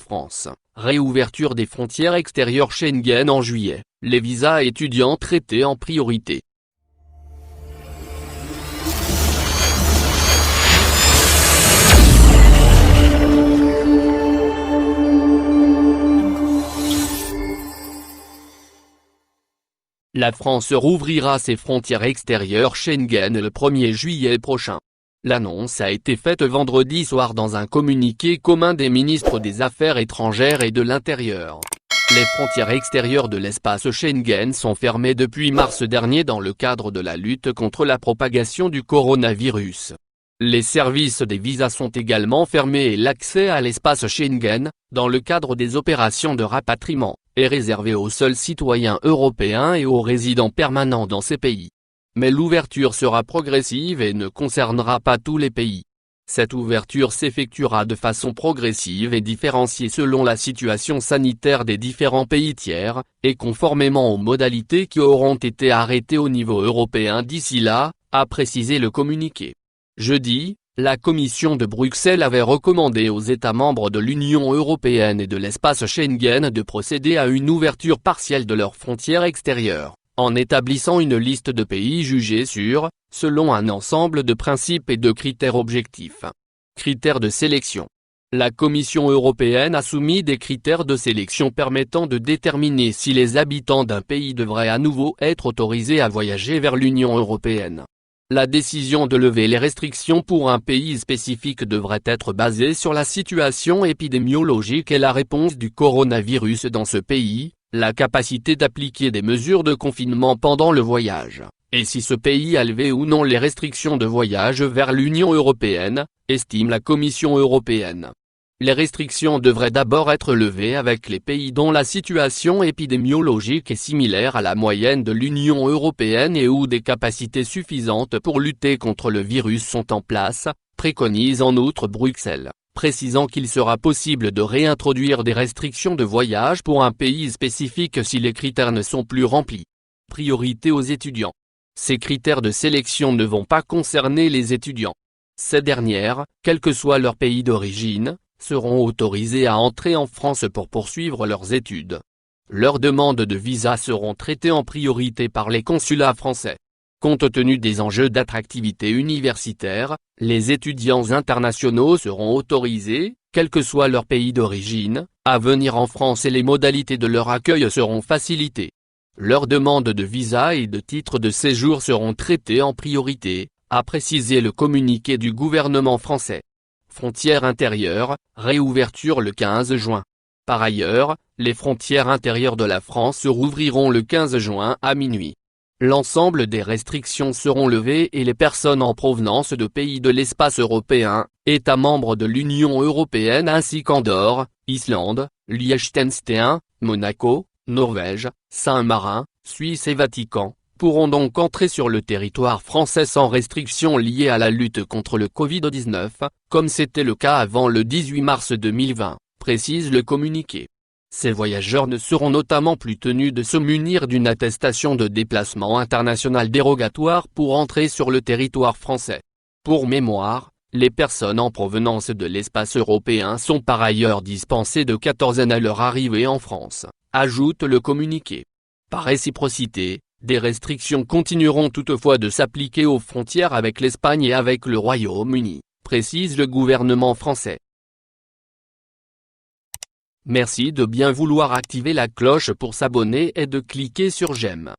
France, réouverture des frontières extérieures Schengen en juillet, les visas étudiants traités en priorité. La France rouvrira ses frontières extérieures Schengen le 1er juillet prochain. L'annonce a été faite vendredi soir dans un communiqué commun des ministres des Affaires étrangères et de l'Intérieur. Les frontières extérieures de l'espace Schengen sont fermées depuis mars dernier dans le cadre de la lutte contre la propagation du coronavirus. Les services des visas sont également fermés et l'accès à l'espace Schengen, dans le cadre des opérations de rapatriement, est réservé aux seuls citoyens européens et aux résidents permanents dans ces pays. Mais l'ouverture sera progressive et ne concernera pas tous les pays. Cette ouverture s'effectuera de façon progressive et différenciée selon la situation sanitaire des différents pays tiers, et conformément aux modalités qui auront été arrêtées au niveau européen d'ici là, a précisé le communiqué. Jeudi, la Commission de Bruxelles avait recommandé aux États membres de l'Union européenne et de l'espace Schengen de procéder à une ouverture partielle de leurs frontières extérieures, en établissant une liste de pays jugés sûrs, selon un ensemble de principes et de critères objectifs. Critères de sélection. La Commission européenne a soumis des critères de sélection permettant de déterminer si les habitants d'un pays devraient à nouveau être autorisés à voyager vers l'Union européenne. La décision de lever les restrictions pour un pays spécifique devrait être basée sur la situation épidémiologique et la réponse du coronavirus dans ce pays, la capacité d'appliquer des mesures de confinement pendant le voyage, et si ce pays a levé ou non les restrictions de voyage vers l'Union européenne, estime la Commission européenne. Les restrictions devraient d'abord être levées avec les pays dont la situation épidémiologique est similaire à la moyenne de l'Union européenne et où des capacités suffisantes pour lutter contre le virus sont en place, préconise en outre Bruxelles, précisant qu'il sera possible de réintroduire des restrictions de voyage pour un pays spécifique si les critères ne sont plus remplis. Priorité aux étudiants. Ces critères de sélection ne vont pas concerner les étudiants. Ces dernières, quel que soit leur pays d'origine, seront autorisés à entrer en France pour poursuivre leurs études. Leurs demandes de visa seront traitées en priorité par les consulats français. Compte tenu des enjeux d'attractivité universitaire, les étudiants internationaux seront autorisés, quel que soit leur pays d'origine, à venir en France et les modalités de leur accueil seront facilitées. Leurs demandes de visa et de titres de séjour seront traitées en priorité, a précisé le communiqué du gouvernement français. Frontières intérieures, réouverture le 15 juin. Par ailleurs, les frontières intérieures de la France rouvriront le 15 juin à minuit. L'ensemble des restrictions seront levées et les personnes en provenance de pays de l'espace européen, États membres de l'Union européenne ainsi qu'Andorre, Islande, Liechtenstein, Monaco, Norvège, Saint-Marin, Suisse et Vatican, pourront donc entrer sur le territoire français sans restriction liée à la lutte contre le Covid-19, comme c'était le cas avant le 18 mars 2020, précise le communiqué. Ces voyageurs ne seront notamment plus tenus de se munir d'une attestation de déplacement international dérogatoire pour entrer sur le territoire français. Pour mémoire, les personnes en provenance de l'espace européen sont par ailleurs dispensées de quatorzaine à leur arrivée en France, ajoute le communiqué. Par réciprocité, des restrictions continueront toutefois de s'appliquer aux frontières avec l'Espagne et avec le Royaume-Uni, précise le gouvernement français. Merci de bien vouloir activer la cloche pour s'abonner et de cliquer sur j'aime.